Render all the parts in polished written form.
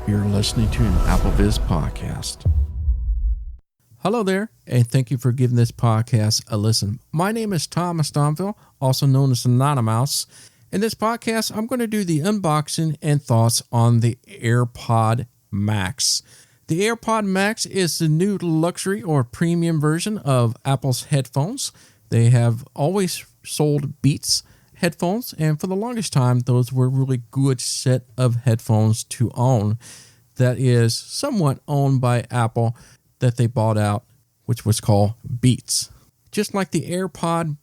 You're listening to an AppleViz podcast. Hello there, and thank you for giving this podcast a listen. My name is Thomas Domville, also known as Anonymous. In this podcast, I'm going to do the unboxing and thoughts on the AirPod Max. The AirPod Max is the new luxury or premium version of Apple's headphones. They have always sold Beats headphones, and for the longest time, those were a really good set of headphones to own. That is somewhat owned by Apple that they bought out, which was called Beats. Just like the AirPod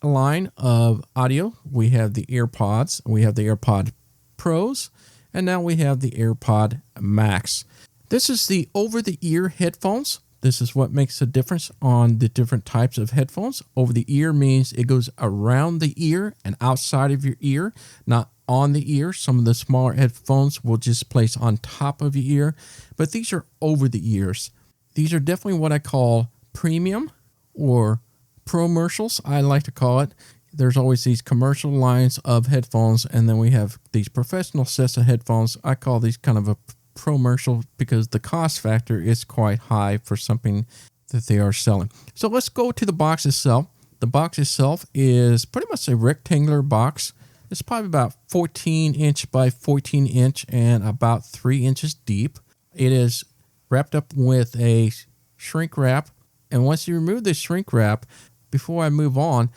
line of audio, we have the AirPods, we have the AirPod Pros, and now we have the AirPod Max. This is the over-the-ear headphones. This is what makes a difference on the different types of headphones. Over the ear means it goes around the ear and outside of your ear, not on the ear. Some of the smaller headphones will just place on top of your ear, but these are over the ears. These are definitely what I call premium or promercials, I like to call it. There's always these commercial lines of headphones, and then we have these professional sets of headphones. I call these kind of a promercial because the cost factor is quite high for something that they are selling. So let's go to the box itself. The box itself is pretty much a rectangular box. It's probably about 14 inch by 14 inch and about 3 inches deep. It is wrapped up with a shrink wrap. And once you remove the shrink wrap, before I move on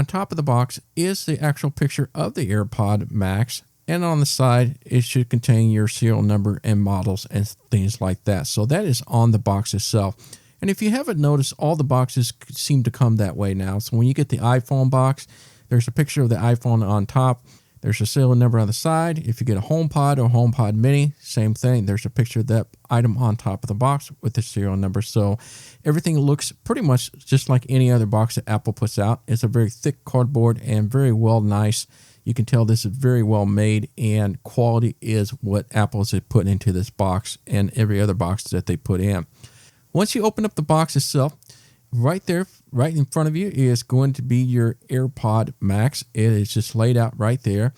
top of the box is the actual picture of the AirPod Max. And on the side, it should contain your serial number and models and things like that. So that is on the box itself. And if you haven't noticed, all the boxes seem to come that way now. So when you get the iPhone box, there's a picture of the iPhone on top. There's a serial number on the side. If you get a HomePod or HomePod Mini, same thing. There's a picture of that item on top of the box with the serial number. So everything looks pretty much just like any other box that Apple puts out. It's a very thick cardboard and very well nice. You can tell this is very well made, and quality is what Apple is putting into this box and every other box that they put in. Once you open up the box itself, right there, right in front of you is going to be your AirPod Max. It is just laid out right there.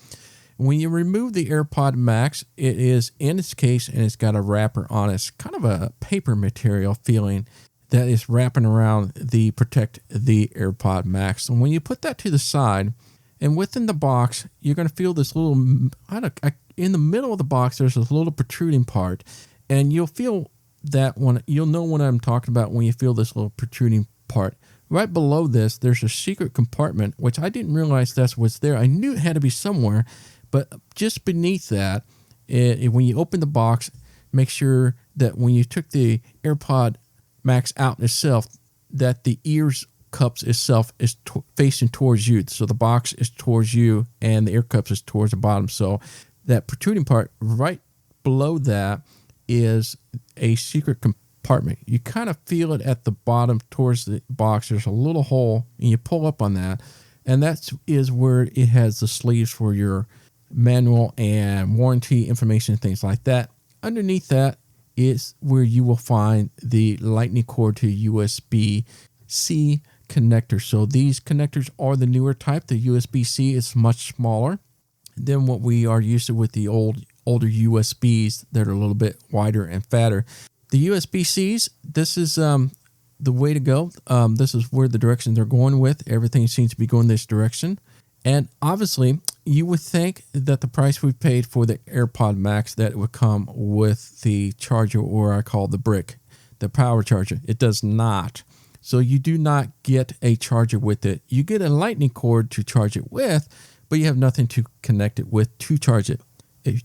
When you remove the AirPod Max, it is in its case and it's got a wrapper on it. It's kind of a paper material feeling that is wrapping around the protect the AirPod Max. And when you put that to the side, and within the box, you're going to feel this little, in the middle of the box, there's this little protruding part. And you'll feel that one, you'll know what I'm talking about when you feel this little protruding part. Right below this, there's a secret compartment, which I didn't realize that's what's there. I knew it had to be somewhere, but just beneath that, when you open the box, make sure that when you took the AirPod Max out itself, that the ears cups itself is facing towards you. So the box is towards you and the ear cups is towards the bottom. So that protruding part right below that is a secret compartment. You kind of feel it at the bottom towards the box. There's a little hole and you pull up on that. And that is where it has the sleeves for your manual and warranty information, things like that. Underneath that is where you will find the lightning cord to USB-C connector. So these connectors are the newer type. The USB-C is much smaller than what we are used to with the older USBs that are a little bit wider and fatter. The USB-Cs, this is the way to go. This is where the direction they're going with. Everything seems to be going this direction. And obviously, you would think that the price we paid for the AirPod Max, that it would come with the charger, or I call the brick, the power charger. It does not. So you do not get a charger with it. You get a lightning cord to charge it with, but you have nothing to connect it with to charge it.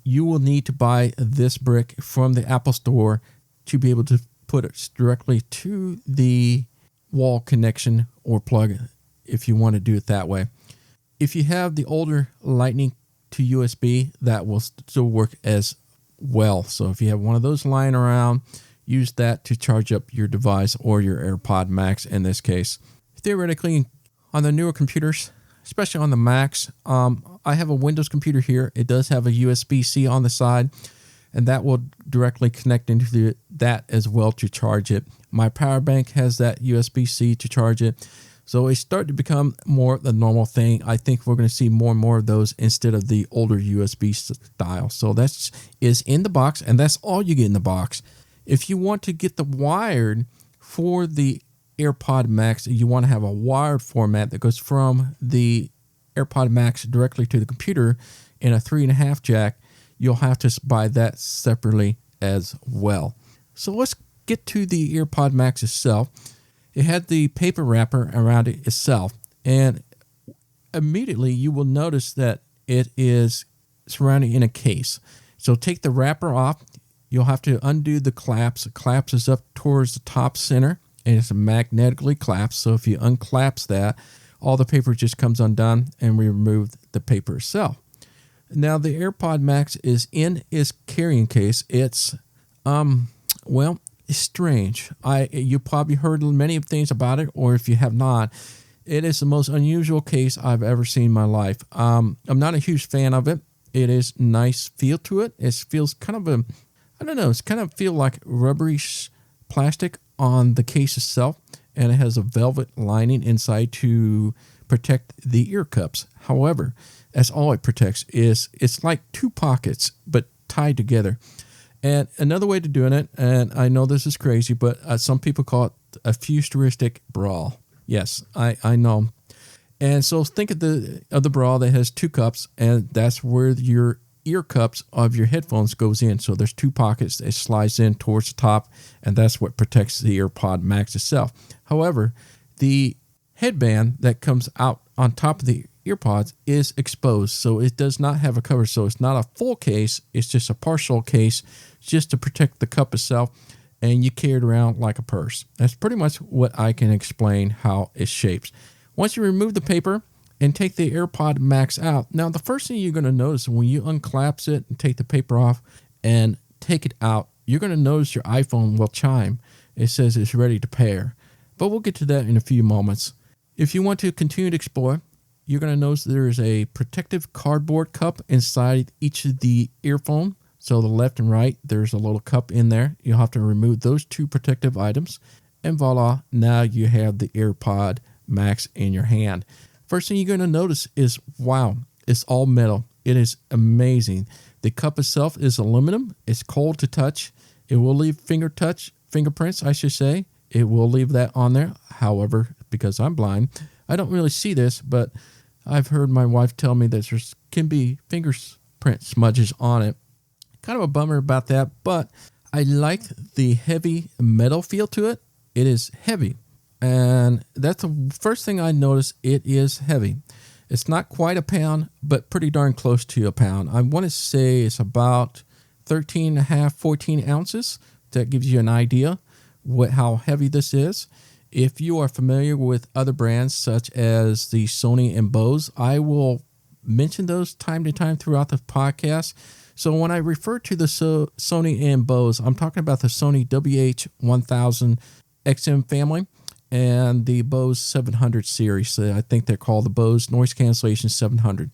You will need to buy this brick from the Apple Store to be able to put it directly to the wall connection or plug if you want to do it that way. If you have the older Lightning to USB, that will still work as well. So if you have one of those lying around, use that to charge up your device or your AirPod Max in this case. Theoretically, on the newer computers, especially on the Macs, I have a Windows computer here. It does have a USB-C on the side, and that will directly connect into that as well to charge it. My power bank has that USB-C to charge it. So it's starting to become more the normal thing. I think we're going to see more and more of those instead of the older USB style. So that's is in the box, and that's all you get in the box. If you want to get the wired for the AirPod Max, you want to have a wired format that goes from the AirPod Max directly to the computer in a 3.5 jack. You'll have to buy that separately as well. So let's get to the AirPod Max itself. It had the paper wrapper around it itself, and immediately you will notice that it is surrounded in a case. So take the wrapper off. You'll have to undo the clasp. The clasp is up towards the top center, and it's magnetically clasped. So if you unclasp that, all the paper just comes undone, and we remove the paper itself. Now the AirPod Max is in its carrying case. It's it's strange. You probably heard many things about it, or if you have not, it is the most unusual case I've ever seen in my life. I'm not a huge fan of it. It is nice feel to it. It feels kind of it's kind of feel like rubbery plastic on the case itself, and it has a velvet lining inside to protect the ear cups. However, that's all it protects. It's like two pockets but tied together. And another way to doing it, and I know this is crazy, but some people call it a futuristic bra. Yes, I know. And so think of the bra that has two cups, and that's where your ear cups of your headphones goes in. So there's two pockets that slides in towards the top, and that's what protects the AirPod Max itself. However, the headband that comes out on top of the earpods is exposed, so it does not have a cover. So it's not a full case, it's just a partial case just to protect the cup itself, and you carry it around like a purse. That's pretty much what I can explain how it shapes. Once you remove the paper and take the AirPod Max out, now the first thing you're going to notice when you unclasp it and take the paper off and take it out, you're going to notice your iPhone will chime. It says it's ready to pair, but we'll get to that in a few moments. If you want to continue to explore, you're going to notice there is a protective cardboard cup inside each of the earphone. So the left and right, there's a little cup in there. You'll have to remove those two protective items. And voila, now you have the AirPod Max in your hand. First thing you're going to notice is, wow, it's all metal. It is amazing. The cup itself is aluminum. It's cold to touch. It will leave fingerprints, I should say. It will leave that on there. However, because I'm blind, I don't really see this, but I've heard my wife tell me that there can be fingerprint smudges on it. Kind of a bummer about that, but I like the heavy metal feel to it. It is heavy, and that's the first thing I noticed. It is heavy. It's not quite a pound, but pretty darn close to a pound. I want to say it's about 13.5, 14 ounces. That gives you an idea how heavy this is. If you are familiar with other brands such as the Sony and Bose, I will mention those time to time throughout the podcast. So when I refer to the Sony and Bose, I'm talking about the Sony WH-1000 XM family and the Bose 700 series. So I think they're called the Bose Noise Cancellation 700.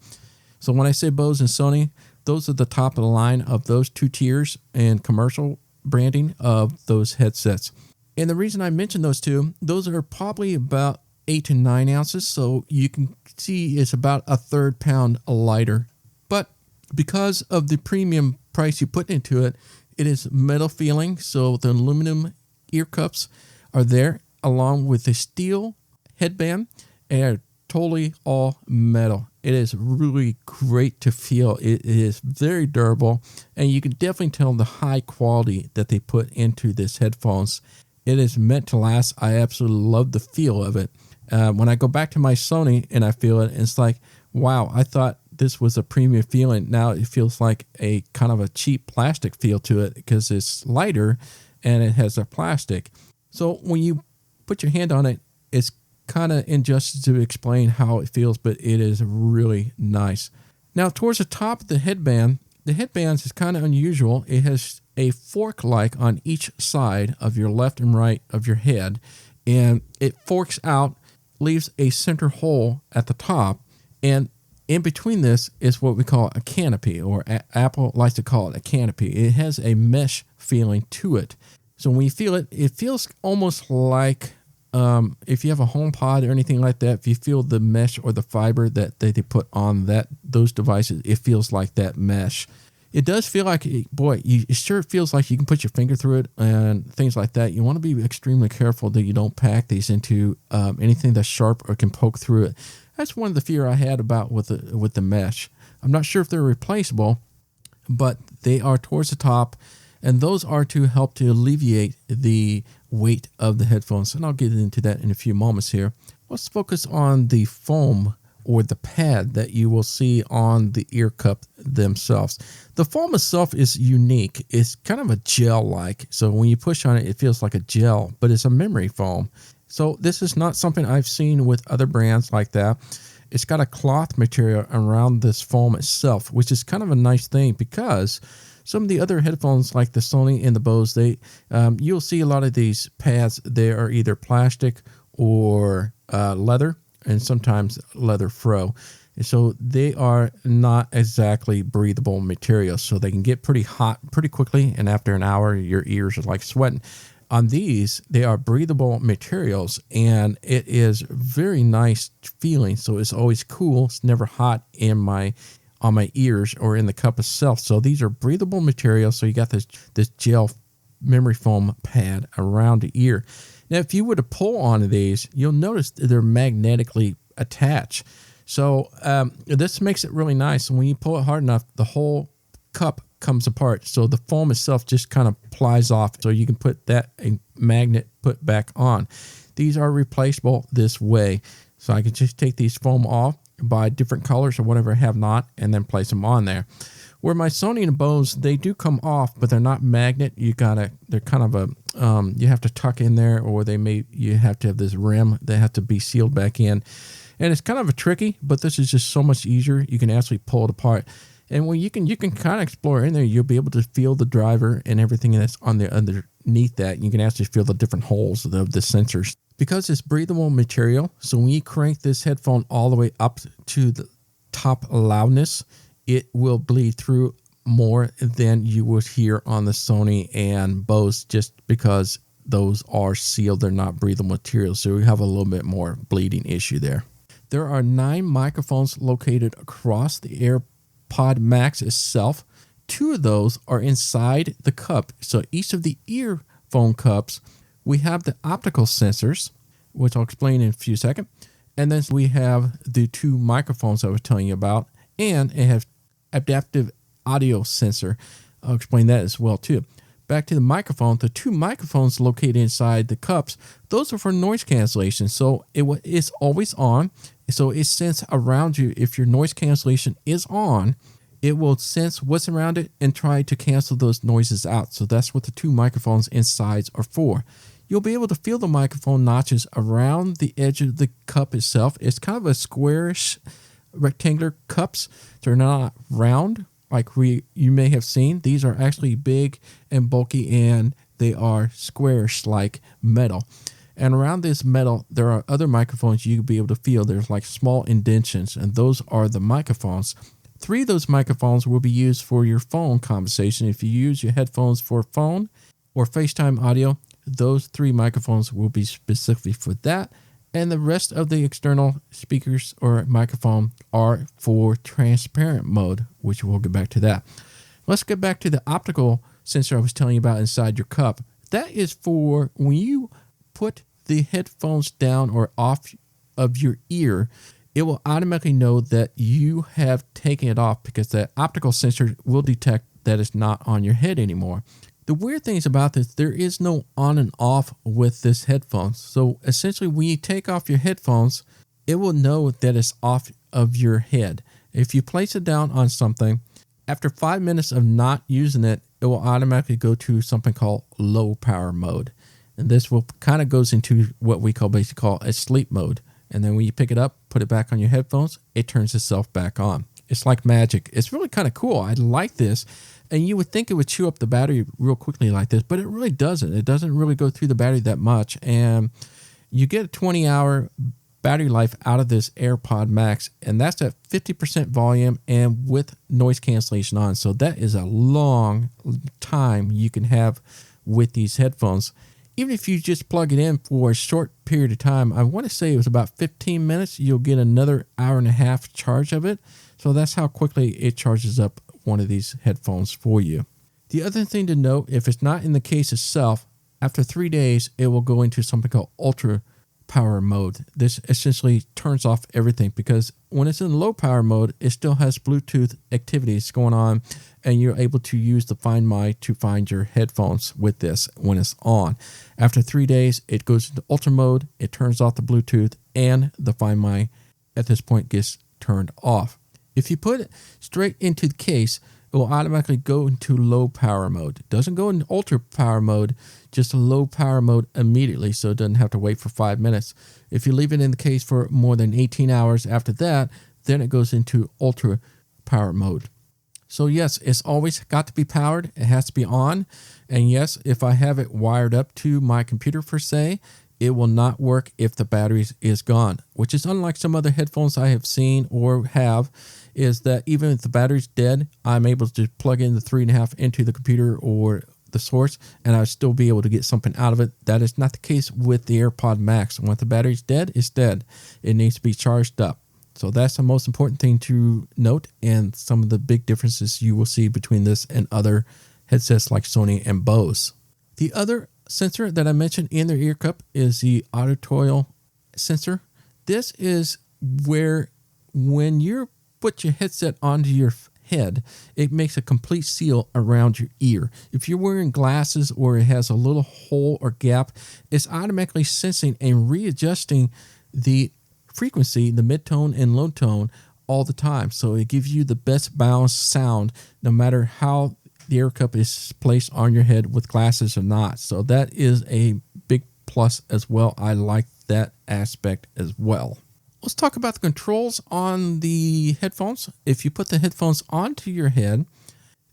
So when I say Bose and Sony, those are the top of the line of those two tiers and commercial branding of those headsets. And the reason I mention those two, those are probably about 8 to 9 ounces. So you can see it's about a third pound lighter. But because of the premium price you put into it, it is metal feeling. So the aluminum ear cups are there along with the steel headband, and are totally all metal. It is really great to feel. It is very durable, and you can definitely tell the high quality that they put into this headphones. It is meant to last. I absolutely love the feel of it. When I go back to my Sony and I feel it, it's like, wow, I thought this was a premium feeling. Now it feels like a kind of a cheap plastic feel to it because it's lighter and it has a plastic. So when you put your hand on it, it's kind of injustice to explain how it feels, but it is really nice. Now towards the top of the headband is kind of unusual. It has a fork-like on each side of your left and right of your head, and it forks out, leaves a center hole at the top, and in between this is what we call a canopy, or Apple likes to call it a canopy. It has a mesh feeling to it. So when you feel it, it feels almost like if you have a HomePod or anything like that, if you feel the mesh or the fiber that they put on those devices, it feels like that mesh. It does feel like, boy, it sure feels like you can put your finger through it and things like that. You want to be extremely careful that you don't pack these into anything that's sharp or can poke through it. That's one of the fear I had about with the mesh. I'm not sure if they're replaceable, but they are towards the top, and those are to help to alleviate the weight of the headphones. And I'll get into that in a few moments here. Let's focus on the foam or the pad that you will see on the ear cup themselves. The foam itself is unique. It's kind of a gel-like. So when you push on it, it feels like a gel, but it's a memory foam. So this is not something I've seen with other brands like that. It's got a cloth material around this foam itself, which is kind of a nice thing because some of the other headphones like the Sony and the Bose, you'll see a lot of these pads, they are either plastic or leather, and sometimes leather fro. And so they are not exactly breathable materials. So they can get pretty hot pretty quickly, and after an hour, your ears are like sweating. On these, they are breathable materials, and it is very nice feeling. So it's always cool. It's never hot on my ears or in the cup itself. So these are breathable materials. So you got this gel memory foam pad around the ear. Now, if you were to pull on these, you'll notice they're magnetically attached. So this makes it really nice. And when you pull it hard enough, the whole cup comes apart. So the foam itself just kind of plies off. So you can put that magnet put back on. These are replaceable this way. So I can just take these foam off, buy different colors or whatever I have not, and then place them on there. Where my Sony and Bose, they do come off, but they're not magnet. They're kind of you have to tuck in there, or you have to have this rim that have to be sealed back in. And it's kind of a tricky, but this is just so much easier. You can actually pull it apart. And when you can kind of explore in there, you'll be able to feel the driver and everything that's on there underneath that. You can actually feel the different holes of the sensors. Because it's breathable material, so when you crank this headphone all the way up to the top loudness, it will bleed through more than you would hear on the Sony and Bose, just because those are sealed. They're not breathable materials, so we have a little bit more bleeding issue there. There are 9 microphones located across the AirPod Max itself. 2 of those are inside the cup. So each of the earphone cups, we have the optical sensors, which I'll explain in a few seconds. And then we have the 2 microphones I was telling you about, and it has adaptive audio sensor. I'll explain that as well too. Back to the microphone, the 2 microphones located inside the cups, those are for noise cancellation. So it's always on. So it senses around you. If your noise cancellation is on, it will sense what's around it and try to cancel those noises out. So that's what the 2 microphones inside are for. You'll be able to feel the microphone notches around the edge of the cup itself. It's kind of a squarish rectangular cups. They're not round like you may have seen. These are actually big and bulky, and they are squarish like metal. And around this metal, there are other microphones you'll be able to feel. There's like small indentions, and those are the microphones. 3 of those microphones will be used for your phone conversation. If you use your headphones for phone or FaceTime audio, those 3 microphones will be specifically for that. And the rest of the external speakers or microphone are for transparent mode, which we'll get back to that. Let's get back to the optical sensor I was telling you about inside your cup. That is for when you put the headphones down or off of your ear, it will automatically know that you have taken it off, because that optical sensor will detect that it's not on your head anymore. The weird thing is about this, there is no on and off with this headphones. So essentially, when you take off your headphones, it will know that it's off of your head. If you place it down on something, after 5 minutes of not using it, it will automatically go to something called low power mode. And this will kind of goes into what we basically call a sleep mode. And then when you pick it up, put it back on your headphones, it turns itself back on. It's like magic. It's really kind of cool. I like this. And you would think it would chew up the battery real quickly like this, but it really doesn't. It doesn't really go through the battery that much. And you get a 20-hour battery life out of this AirPod Max, and that's at 50% volume and with noise cancellation on. So that is a long time you can have with these headphones. even if you just plug it in for a short period of time, I want to say it was about 15 minutes, you'll get another hour and a half charge of it. So that's how quickly it charges up one of these headphones for you. The other thing to note, if it's not in the case itself, after 3 days, it will go into something called ultra power mode. This essentially turns off everything because when it's in low power mode, it still has Bluetooth activities going on, and you're able to use the Find My to find your headphones with this when it's on. After 3 days, it goes into ultra mode, it turns off the Bluetooth, and the Find My at this point gets turned off. If you put it straight into the case, it will automatically go into low power mode. It doesn't go into ultra power mode, just a low power mode immediately, so it doesn't have to wait for 5 minutes. If you leave it in the case for more than 18 hours after that, then it goes into ultra power mode. So yes, it's always got to be powered. It has to be on. And yes, if I have it wired up to my computer per se, it will not work if the battery is gone, which is unlike some other headphones I have seen or have, is that even if the battery's dead, I'm able to plug in the 3.5 into the computer or the source, and I'll still be able to get something out of it. That is not the case with the AirPod Max. When the battery's dead, it's dead. It needs to be charged up. So that's the most important thing to note, and some of the big differences you will see between this and other headsets like Sony and Bose. The other sensor that I mentioned in their ear cup is the auditory sensor. This is where when you put your headset onto your head, it makes a complete seal around your ear. If you're wearing glasses or it has a little hole or gap, it's automatically sensing and readjusting the frequency, the mid-tone and low tone all the time. So it gives you the best balanced sound no matter how the ear cup is placed on your head with glasses or not. So that is a big plus as well. I like that aspect as well. Let's talk about the controls on the headphones. If you put the headphones onto your head,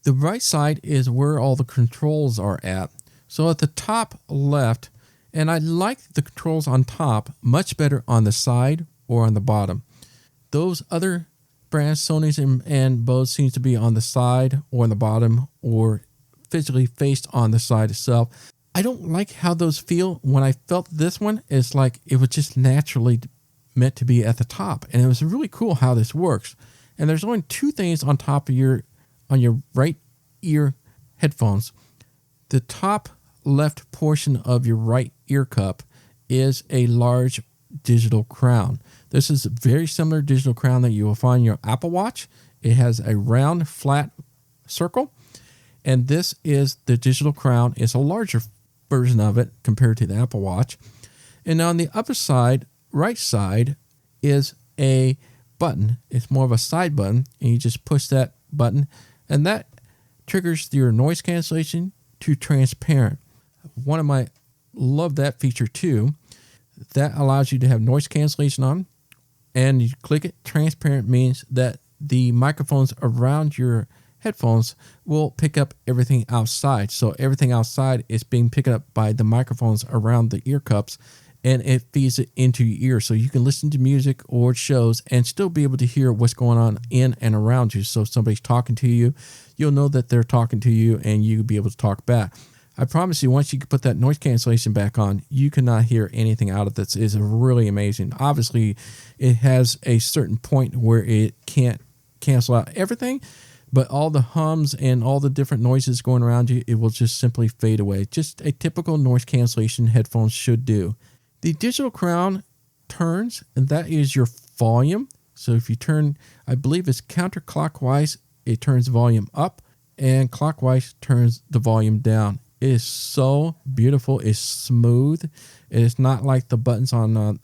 the right side is where all the controls are at. So at the top left, and I like the controls on top much better on the side or on the bottom. Those other brands, Sony's and Bose, seems to be on the side or on the bottom or physically faced on the side itself. I don't like how those feel. When I felt this one, it's like it was just naturally meant to be at the top, and it was really cool how this works. And there's only two things on top of your right ear headphones. The top left portion of your right ear cup is a large digital crown. This is a very similar digital crown that you will find in your Apple Watch. It has a round, flat circle, and this is the digital crown. It's a larger version of it compared to the Apple Watch. And on the upper side, right side, is a button. It's more of a side button, and you just push that button, and that triggers your noise cancellation to transparent. Love that feature too. That allows you to have noise cancellation on, and you click it. Transparent means that the microphones around your headphones will pick up everything outside. So everything outside is being picked up by the microphones around the ear cups, and it feeds it into your ear. So you can listen to music or shows and still be able to hear what's going on in and around you. So if somebody's talking to you, you'll know that they're talking to you, and you'll be able to talk back. I promise you, once you put that noise cancellation back on, you cannot hear anything out of this. It's really amazing. Obviously, it has a certain point where it can't cancel out everything, but all the hums and all the different noises going around you, it will just simply fade away. Just a typical noise cancellation headphones should do. The digital crown turns, and that is your volume. So if you turn, I believe it's counterclockwise, it turns volume up, and clockwise turns the volume down. It is so beautiful. It's smooth. It is not like the buttons on the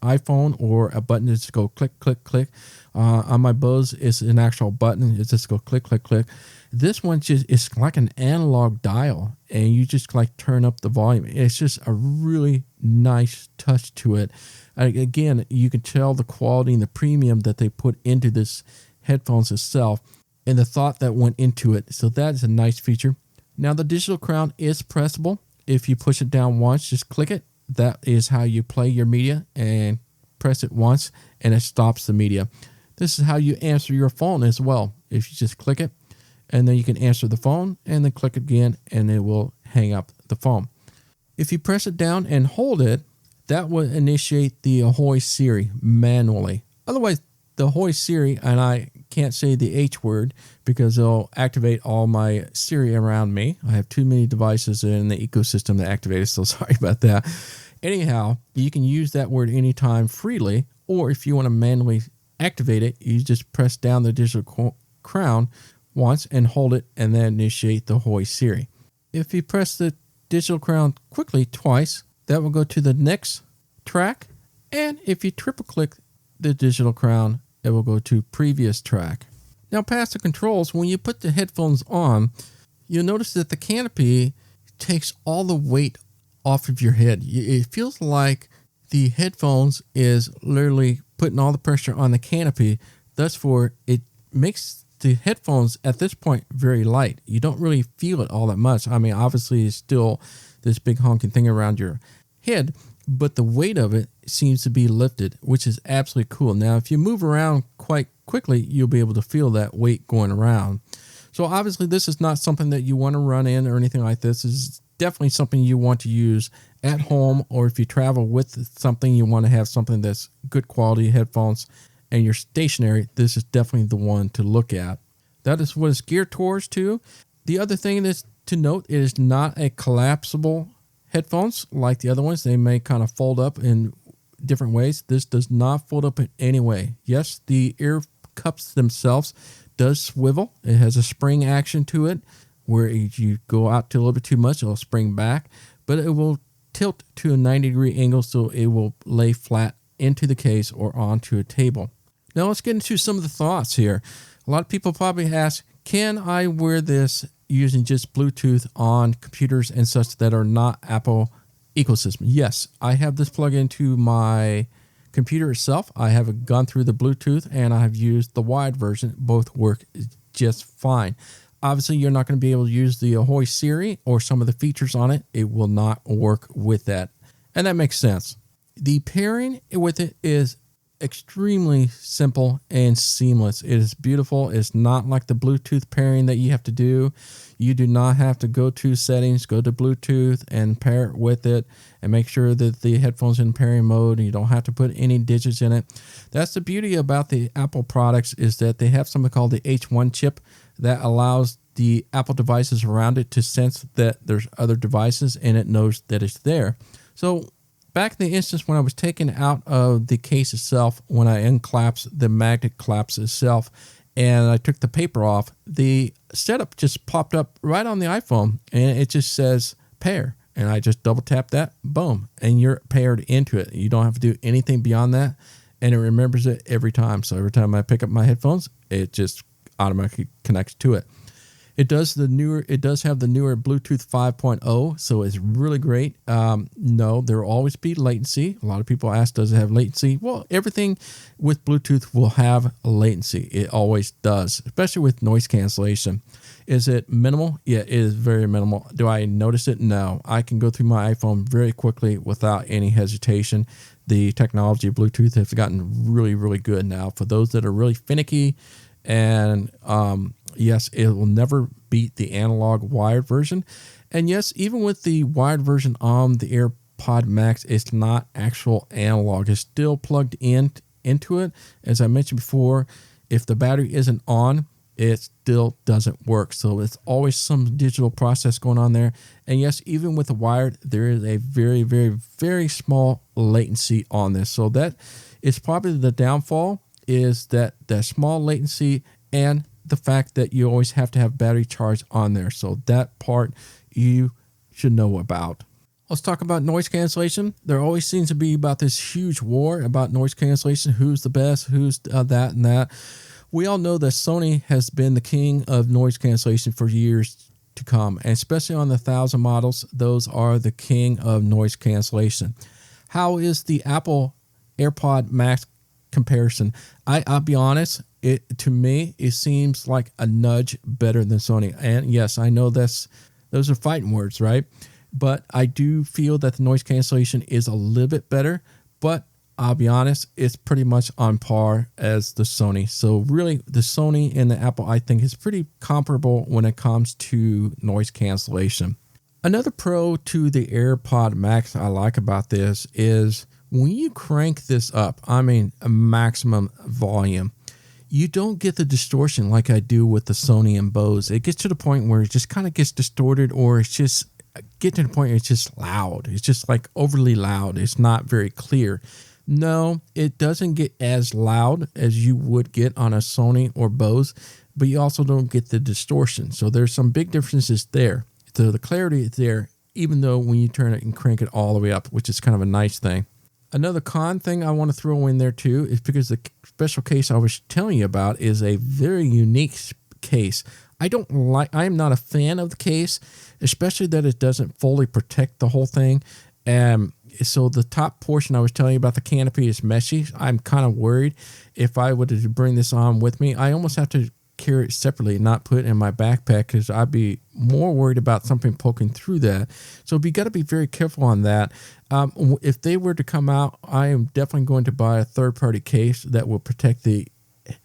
iPhone, or a button that just go click, click, click. On my Bose, it's an actual button. It's just go click, click, click. This one it's like an analog dial, and you just like turn up the volume. It's just a really nice touch to it. Again, you can tell the quality and the premium that they put into this headphones itself, and the thought that went into it. So that is a nice feature. Now, the digital crown is pressable. If you push it down once, just click it. That is how you play your media, and press it once, and it stops the media. This is how you answer your phone as well. If you just click it, and then you can answer the phone, and then click again, and it will hang up the phone. If you press it down and hold it, that will initiate the Ahoy Siri manually. Otherwise, the Ahoy Siri, and I can't say the H word because it'll activate all my Siri around me. I have too many devices in the ecosystem to activate it, so sorry about that. Anyhow, you can use that word anytime freely, or if you want to manually activate it, you just press down the digital crown once and hold it and then initiate the Ahoy Siri. If you press the digital crown quickly twice, that will go to the next track, and if you triple click the digital crown, it will go to previous track. Now, past the controls, when you put the headphones on, you'll notice that the canopy takes all the weight off of your head. It feels like the headphones is literally putting all the pressure on the canopy. Thus, it makes the headphones at this point very light. You don't really feel it all that much. I mean, obviously, it's still this big honking thing around your head, but the weight of it seems to be lifted, which is absolutely cool. Now, if you move around quite quickly, you'll be able to feel that weight going around. So obviously, this is not something that you want to run in or anything like this. This is definitely something you want to use at home, or if you travel with something, you want to have something that's good quality headphones and you're stationary, this is definitely the one to look at. That is what it's geared towards too. The other thing is to note, it is not a collapsible headphones like the other ones. They may kind of fold up in different ways. This does not fold up in any way. Yes, the ear cups themselves does swivel. It has a spring action to it where if you go out to a little bit too much, it'll spring back, but it will tilt to a 90-degree angle so it will lay flat into the case or onto a table. Now let's get into some of the thoughts here. A lot of people probably ask, can I wear this using just Bluetooth on computers and such that are not Apple ecosystem? Yes, I have this plug into my computer itself. I have gone through the Bluetooth and I have used the wired version. Both work just fine. Obviously, you're not going to be able to use the Ahoy Siri or some of the features on it. It will not work with that. And that makes sense. The pairing with it is extremely simple and seamless. It is beautiful. It's not like the Bluetooth pairing that you have to do. You do not have to go to settings, go to Bluetooth and pair it with it and make sure that the headphones in pairing mode and you don't have to put any digits in it. That's the beauty about the Apple products, is that they have something called the H1 chip that allows the Apple devices around it to sense that there's other devices and it knows that it's there. So back in the instance when I was taken out of the case itself, when I unclaps the magnet clamps itself and I took the paper off, the setup just popped up right on the iPhone and it just says pair. And I just double tap that, boom, and you're paired into it. You don't have to do anything beyond that. And it remembers it every time. So every time I pick up my headphones, it just automatically connects to it. It does have the newer Bluetooth 5.0, so it's really great. No, there will always be latency. A lot of people ask, does it have latency? Well, everything with Bluetooth will have latency. It always does, especially with noise cancellation. Is it minimal? Yeah, it is very minimal. Do I notice it? No. I can go through my iPhone very quickly without any hesitation. The technology of Bluetooth has gotten really, really good now. For those that are really finicky, and yes, it will never beat the analog wired version. And yes, even with the wired version on the AirPod Max, it's not actual analog. It's still plugged into it. As I mentioned before, if the battery isn't on, it still doesn't work. So it's always some digital process going on there. And yes, even with the wired, there is a very, very, very small latency on this. So that is probably the downfall, is that small latency and the fact that you always have to have battery charge on there. So that part you should know about. Let's talk about noise cancellation. There always seems to be about this huge war about noise cancellation. Who's the best? Who's that and that? We all know that Sony has been the king of noise cancellation for years to come, and especially on the 1000 models, those are the king of noise cancellation. How is the Apple AirPod Max comparison? I'll be honest, to me it seems like a nudge better than Sony. And yes, I know those are fighting words, right? But I do feel that the noise cancellation is a little bit better, but I'll be honest, it's pretty much on par as the Sony. So really, the Sony and the Apple, I think, is pretty comparable when it comes to noise cancellation. Another pro to the AirPod Max I like about this is when you crank this up, I mean a maximum volume, you don't get the distortion like I do with the Sony and Bose. It gets to the point where it just kind of gets distorted, or it's just get to the point where it's just loud. It's just like overly loud. It's not very clear. No, it doesn't get as loud as you would get on a Sony or Bose, but you also don't get the distortion. So there's some big differences there. So the clarity is there, even though when you turn it and crank it all the way up, which is kind of a nice thing. Another con thing I want to throw in there too is because the special case I was telling you about is a very unique case. I am not a fan of the case, especially that it doesn't fully protect the whole thing. So the top portion I was telling you about, the canopy, is meshy. I'm kind of worried if I were to bring this on with me. I almost have to carry it separately, not put it in my backpack, because I'd be more worried about something poking through that. So we got to be very careful on that. If they were to come out, I am definitely going to buy a third-party case that will protect the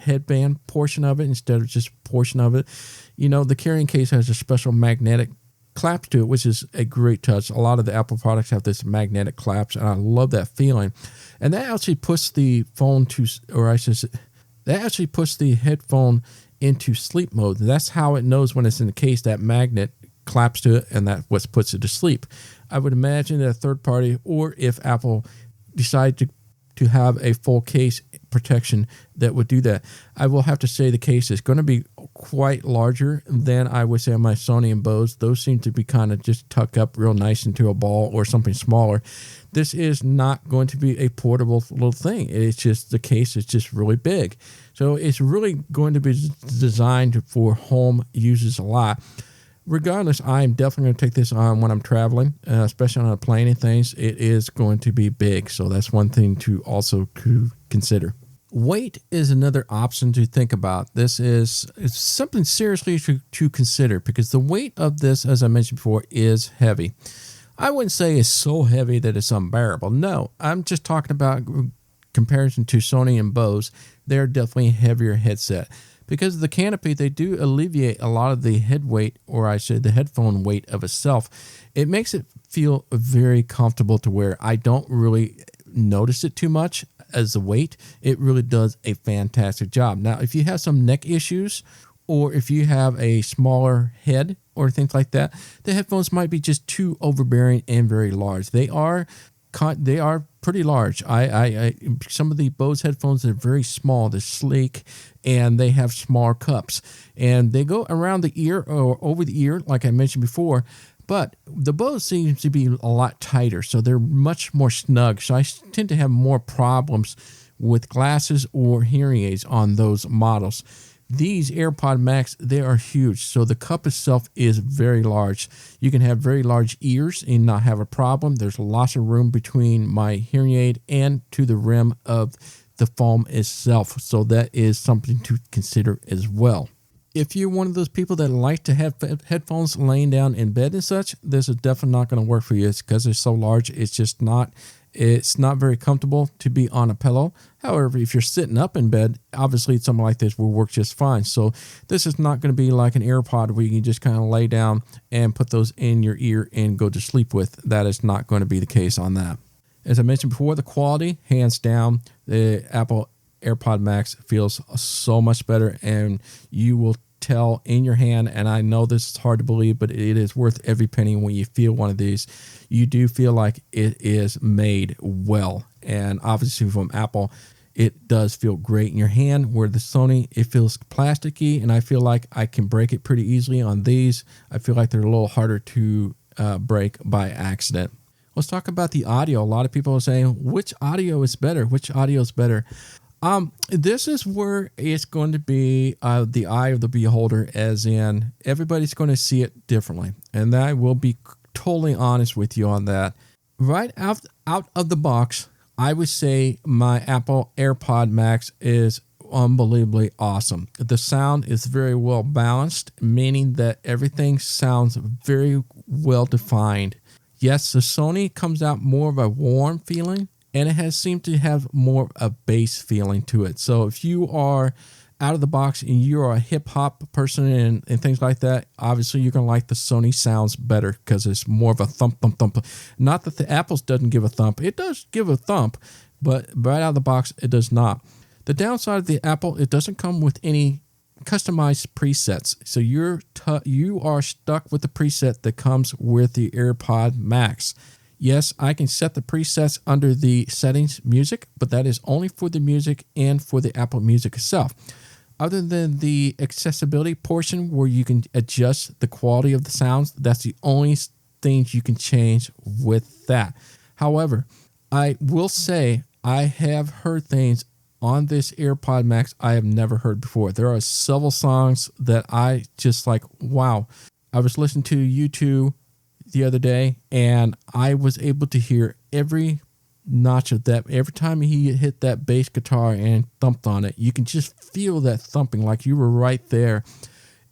headband portion of it instead of just a portion of it. You know, the carrying case has a special magnetic claps to it, which is a great touch. A lot of the Apple products have this magnetic claps, and I love that feeling. And that actually puts the phone to, or I should say, that actually puts the headphone into sleep mode. That's how it knows when it's in the case. That magnet claps to it, and that's what puts it to sleep. I would imagine that a third party, or if Apple decided to have a full case protection that would do that. I will have to say the case is going to be quite larger than I would say on my Sony and Bose. Those seem to be kind of just tucked up real nice into a ball or something smaller. This is not going to be a portable little thing. It's just the case is just really big. So it's really going to be designed for home users a lot. Regardless, I'm definitely going to take this on when I'm traveling, especially on a plane and things. It is going to be big, so that's one thing to also consider. Weight is another option to think about. It's something seriously to consider, because the weight of this, as I mentioned before, is heavy. I wouldn't say it's so heavy that it's unbearable. No, I'm just talking about comparison to Sony and Bose. They're definitely a heavier headset. Because of the canopy, they do alleviate a lot of the head weight, or I should, the headphone weight of itself. It makes it feel very comfortable to wear. I don't really notice it too much as the weight. It really does a fantastic job. Now, if you have some neck issues, or if you have a smaller head or things like that, the headphones might be just too overbearing and very large. They are pretty large. Some of the Bose headphones are very small. They're sleek, and they have smaller cups, and they go around the ear or over the ear, like I mentioned before. But the Bose seems to be a lot tighter, so they're much more snug. So I tend to have more problems with glasses or hearing aids on those models. These AirPod Max, they are huge, so the cup itself is very large. You can have very large ears and not have a problem. There's lots of room between my hearing aid and to the rim of the foam itself, so that is something to consider as well. If you're one of those people that like to have headphones laying down in bed and such, this is definitely not going to work for you. It's because they're so large. It's not very comfortable to be on a pillow. However, if you're sitting up in bed, obviously something like this will work just fine. So this is not going to be like an AirPod where you can just kind of lay down and put those in your ear and go to sleep with. That is not going to be the case on that. As I mentioned before, the quality, hands down, the Apple AirPod Max feels so much better, and you will tell in your hand, and I know this is hard to believe, but it is worth every penny when you feel one of these. You do feel like it is made well, and obviously from Apple, it does feel great in your hand, where the Sony, it feels plasticky, and I feel like I can break it pretty easily. On these, I feel like they're a little harder to break by accident. Let's talk about the audio. A lot of people are saying, which audio is better? Which audio is better? This is where it's going to be the eye of the beholder, as in everybody's going to see it differently. And I will be totally honest with you on that. Right out of the box, I would say my Apple AirPod Max is unbelievably awesome. The sound is very well balanced, meaning that everything sounds very well defined. Yes, the Sony comes out more of a warm feeling, and it has seemed to have more of a bass feeling to it. So if you are out of the box and you're a hip hop person and things like that, obviously you're going to like the Sony sounds better because it's more of a thump, thump, thump. Not that the Apple's doesn't give a thump. It does give a thump, but right out of the box, it does not. The downside of the Apple, it doesn't come with any customized presets. So you are stuck with the preset that comes with the AirPod Max. Yes, I can set the presets under the settings music, but that is only for the music and for the Apple Music itself. Other than the accessibility portion where you can adjust the quality of the sounds, that's the only things you can change with that. However, I will say I have heard things on this AirPod Max I have never heard before. There are several songs that I just like, wow. I was listening to U2 the other day, and I was able to hear every notch of that. Every time he hit that bass guitar and thumped on it, you can just feel that thumping like you were right there.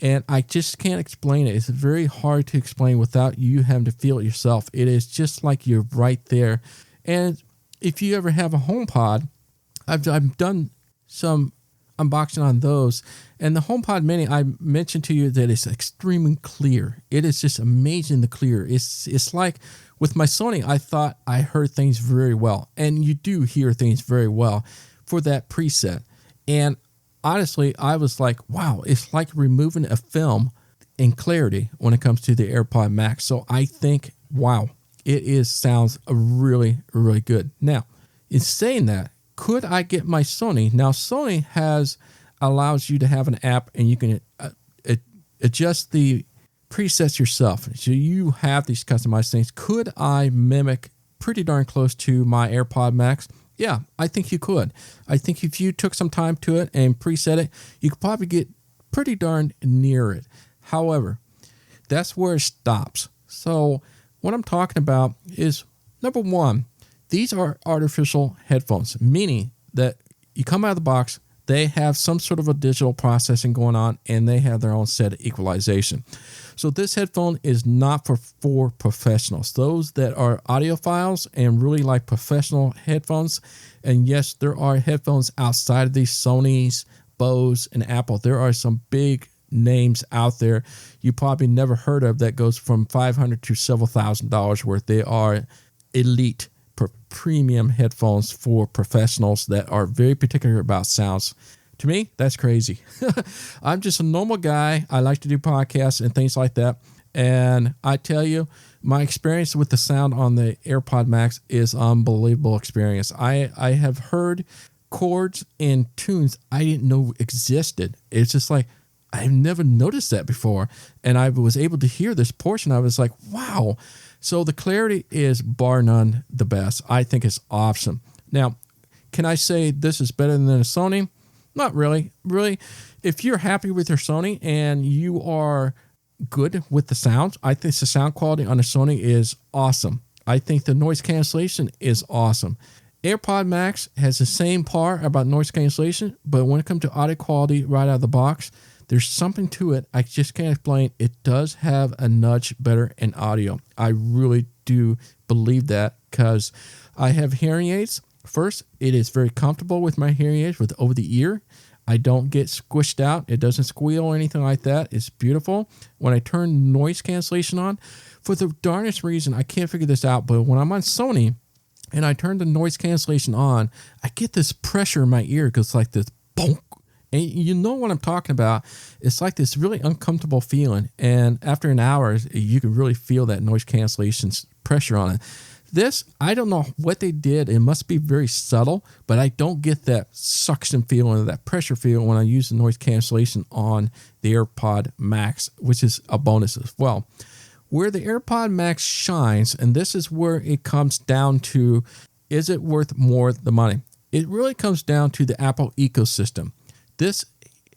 And I just can't explain it. It's very hard to explain without you having to feel it yourself. It is just like you're right there. And if you ever have a HomePod, I've done some unboxing on those, and the HomePod Mini, I mentioned to you that it's extremely clear. It is just amazingly clear. It's like with my Sony, I thought I heard things very well, and you do hear things very well for that preset. And honestly, I was like, wow, it's like removing a film in clarity when it comes to the AirPod Max. So I think, wow, sounds really, really good. Now, in saying that, could I get my Sony? Now, Sony allows you to have an app and you can adjust the presets yourself. So you have these customized things. Could I mimic pretty darn close to my AirPod Max? Yeah, I think you could. I think if you took some time to it and preset it, you could probably get pretty darn near it. However, that's where it stops. So what I'm talking about is, number one, these are artificial headphones, meaning that you come out of the box, they have some sort of a digital processing going on, and they have their own set of equalization. So this headphone is not for professionals, those that are audiophiles and really like professional headphones. And yes, there are headphones outside of these Sony's, Bose, and Apple. There are some big names out there you probably never heard of that goes from $500 to several $1,000s worth. They are elite premium headphones for professionals that are very particular about sounds. To me, that's crazy. I'm just a normal guy. I like to do podcasts and things like that. And I tell you, my experience with the sound on the AirPod Max is unbelievable experience. I have heard chords and tunes I didn't know existed. It's just like, I've never noticed that before. And I was able to hear this portion. I was like, wow. So the clarity is bar none the best. I think it's awesome. Now, can I say this is better than a Sony? Not really. Really, if you're happy with your Sony and you are good with the sounds, I think the sound quality on a Sony is awesome. I think the noise cancellation is awesome. AirPod Max has the same part about noise cancellation, but when it comes to audio quality right out of the box, there's something to it I just can't explain. It does have a nudge better in audio. I really do believe that because I have hearing aids. First, it is very comfortable with my hearing aids with over the ear. I don't get squished out. It doesn't squeal or anything like that. It's beautiful. When I turn noise cancellation on, for the darnest reason, I can't figure this out, but when I'm on Sony and I turn the noise cancellation on, I get this pressure in my ear because it's like this bonk. And you know what I'm talking about. It's like this really uncomfortable feeling. And after an hour, you can really feel that noise cancellation pressure on it. This, I don't know what they did. It must be very subtle, but I don't get that suction feeling or that pressure feeling when I use the noise cancellation on the AirPod Max, which is a bonus as well. Where the AirPod Max shines, and this is where it comes down to, is it worth more the money? It really comes down to the Apple ecosystem. This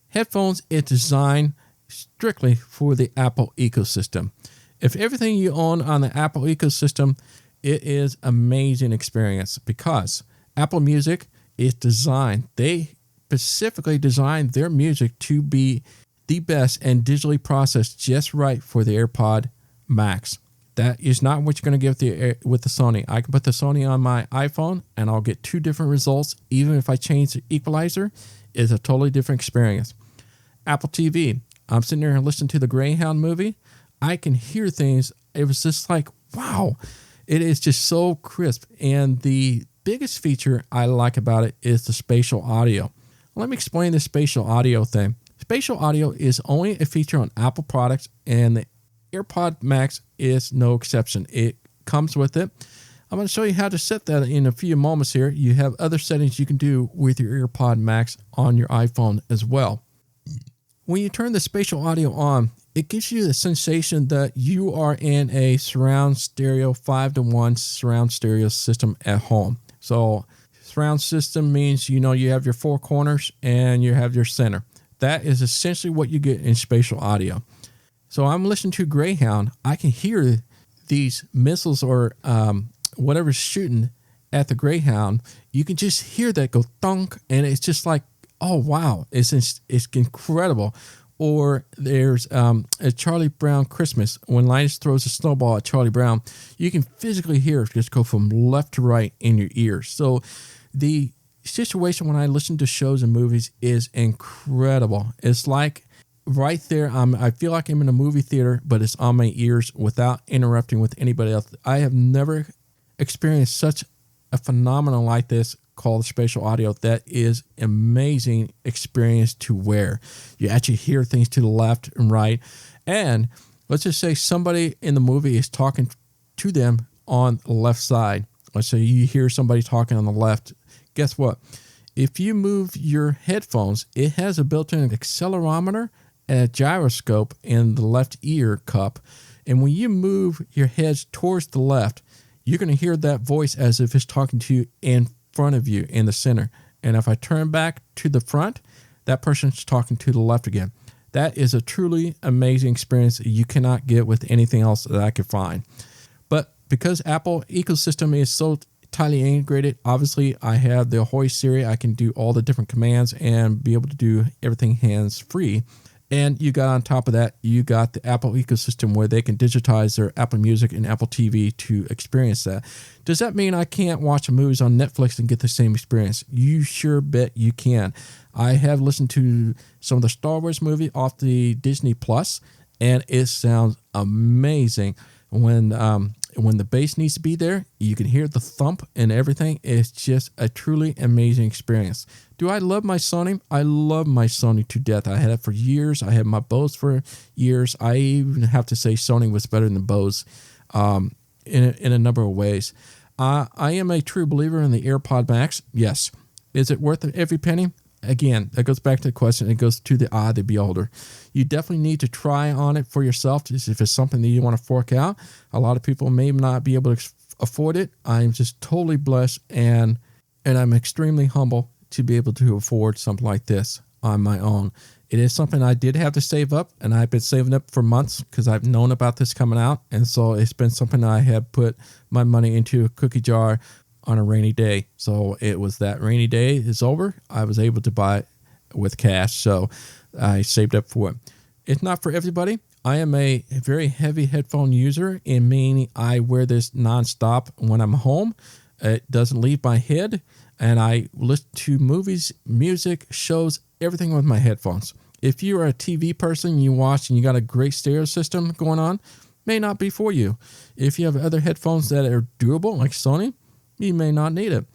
headphones is designed strictly for the Apple ecosystem. If everything you own on the Apple ecosystem, it is amazing experience because Apple Music is designed. They specifically designed their music to be the best and digitally processed just right for the AirPod Max. That is not what you're going to get with the Sony. I can put the Sony on my iPhone and I'll get two different results. Even if I change the equalizer, it's a totally different experience. Apple TV. I'm sitting there and listening to the Greyhound movie. I can hear things. It was just like, wow. It is just so crisp. And the biggest feature I like about it is the spatial audio. Let me explain the spatial audio thing. Spatial audio is only a feature on Apple products, and the AirPods Max is no exception. It comes with it. I'm going to show you how to set that in a few moments here. You have other settings you can do with your AirPods Max on your iPhone as well. When you turn the spatial audio on, it gives you the sensation that you are in a surround stereo 5-to-1 surround stereo system at home. So surround system means you have your four corners and you have your center. That is essentially what you get in spatial audio. So I'm listening to Greyhound. I can hear these missiles or whatever's shooting at the Greyhound. You can just hear that go thunk, and it's just like, oh wow, it's incredible. Or there's a Charlie Brown Christmas. When Linus throws a snowball at Charlie Brown, you can physically hear it just go from left to right in your ears. So the situation when I listen to shows and movies is incredible. It's like right there, I feel like I'm in a movie theater, but it's on my ears without interrupting with anybody else. I have never experienced such a phenomenon like this called spatial audio. That is amazing experience to wear. You actually hear things to the left and right. And let's just say somebody in the movie is talking to them on the left side. Let's say you hear somebody talking on the left. Guess what? If you move your headphones, it has a built-in accelerometer and a gyroscope in the left ear cup. And when you move your heads towards the left, you're going to hear that voice as if it's talking to you in front of you in the center. And if I turn back to the front, that person's talking to the left again. That is a truly amazing experience that you cannot get with anything else that I could find. But because Apple ecosystem is so tightly integrated, obviously I have the Ahoy Siri. I can do all the different commands and be able to do everything hands-free. And you got on top of that, you got the Apple ecosystem where they can digitize their Apple Music and Apple TV to experience that. Does that mean I can't watch movies on Netflix and get the same experience? You sure bet you can. I have listened to some of the Star Wars movie off the Disney Plus, and it sounds amazing. When the bass needs to be there, you can hear the thump and everything. It's just a truly amazing experience. Do I love my Sony? I love my Sony to death. I had it for years. I had my Bose for years. I even have to say Sony was better than Bose in a number of ways. I am a true believer in the AirPods Max. Yes. Is it worth every penny? Again, that goes back to the question. It goes to the eye of the beholder. You definitely need to try on it for yourself if it's something that you want to fork out. A lot of people may not be able to afford it. I'm just totally blessed, and I'm extremely humble to be able to afford something like this on my own. It is something I did have to save up, and I've been saving up for months because I've known about this coming out. And so it's been something I have put my money into a cookie jar on a rainy day. So it was that rainy day is over. I was able to buy it with cash. So I saved up for it. It's not for everybody. I am a very heavy headphone user, in meaning I wear this nonstop when I'm home. It doesn't leave my head. And I listen to movies, music, shows, everything with my headphones. If you are a TV person, you watch and you got a great stereo system going on, may not be for you. If you have other headphones that are doable, like Sony, you may not need it.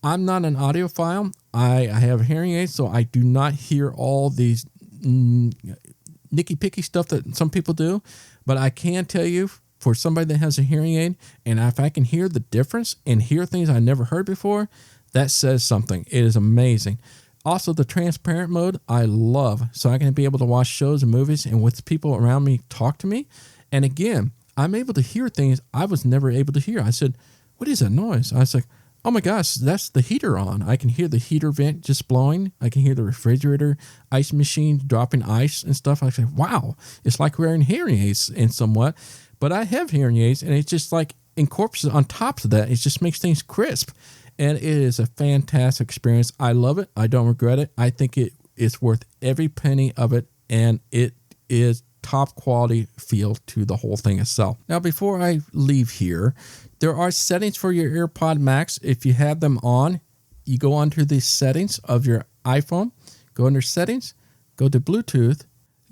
I'm not an audiophile. I have hearing aids, so I do not hear all these nicky-picky stuff that some people do. But I can tell you, for somebody that has a hearing aid, and if I can hear the difference and hear things I never heard before, that says something. It is amazing. Also, the transparent mode, I love. So I can be able to watch shows and movies and with people around me talk to me. And again, I'm able to hear things I was never able to hear. I said, what is that noise? I was like, oh my gosh, that's the heater on. I can hear the heater vent just blowing. I can hear the refrigerator, ice machine dropping ice and stuff. I say, wow, it's like wearing hearing aids in somewhat. But I have hearing aids, and it's just like incorporates on top of that. It just makes things crisp. And it is a fantastic experience. I love it. I don't regret it. I think it is worth every penny of it. And it is top quality feel to the whole thing itself. Now, before I leave here, there are settings for your AirPod Max. If you have them on, you go onto the settings of your iPhone, go under settings, go to Bluetooth,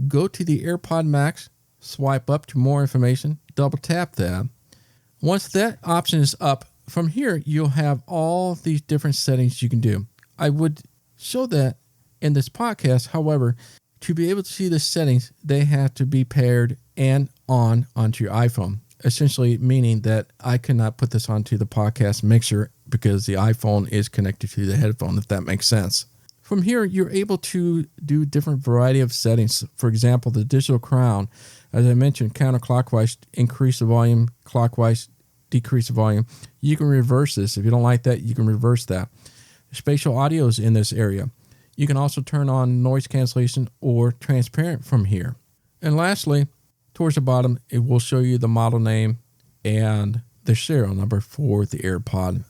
go to the AirPod Max, swipe up to more information, double tap that. Once that option is up, from here, you'll have all these different settings you can do. I would show that in this podcast. However, to be able to see the settings, they have to be paired and on onto your iPhone. Essentially meaning that I cannot put this onto the podcast mixer because the iPhone is connected to the headphone, if that makes sense. From here, you're able to do different variety of settings. For example, the digital crown, as I mentioned, counterclockwise, increase the volume, clockwise, decrease the volume. You can reverse this. If you don't like that, you can reverse that. Spatial audio is in this area. You can also turn on noise cancellation or transparent from here. And lastly, towards the bottom, it will show you the model name and the serial number for the AirPod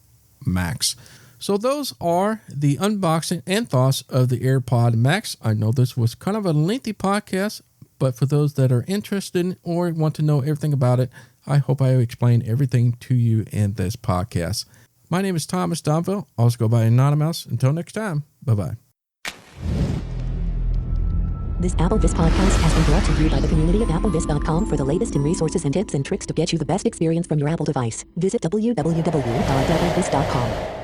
Max. So those are the unboxing and thoughts of the AirPod Max. I know this was kind of a lengthy podcast, but for those that are interested or want to know everything about it, I hope I have explained everything to you in this podcast. My name is Thomas Domville. Also go by Anonymous. Until next time, bye-bye. This AppleVis podcast has been brought to you by the community of AppleVis.com. For the latest in resources and tips and tricks to get you the best experience from your Apple device, visit www.applevis.com.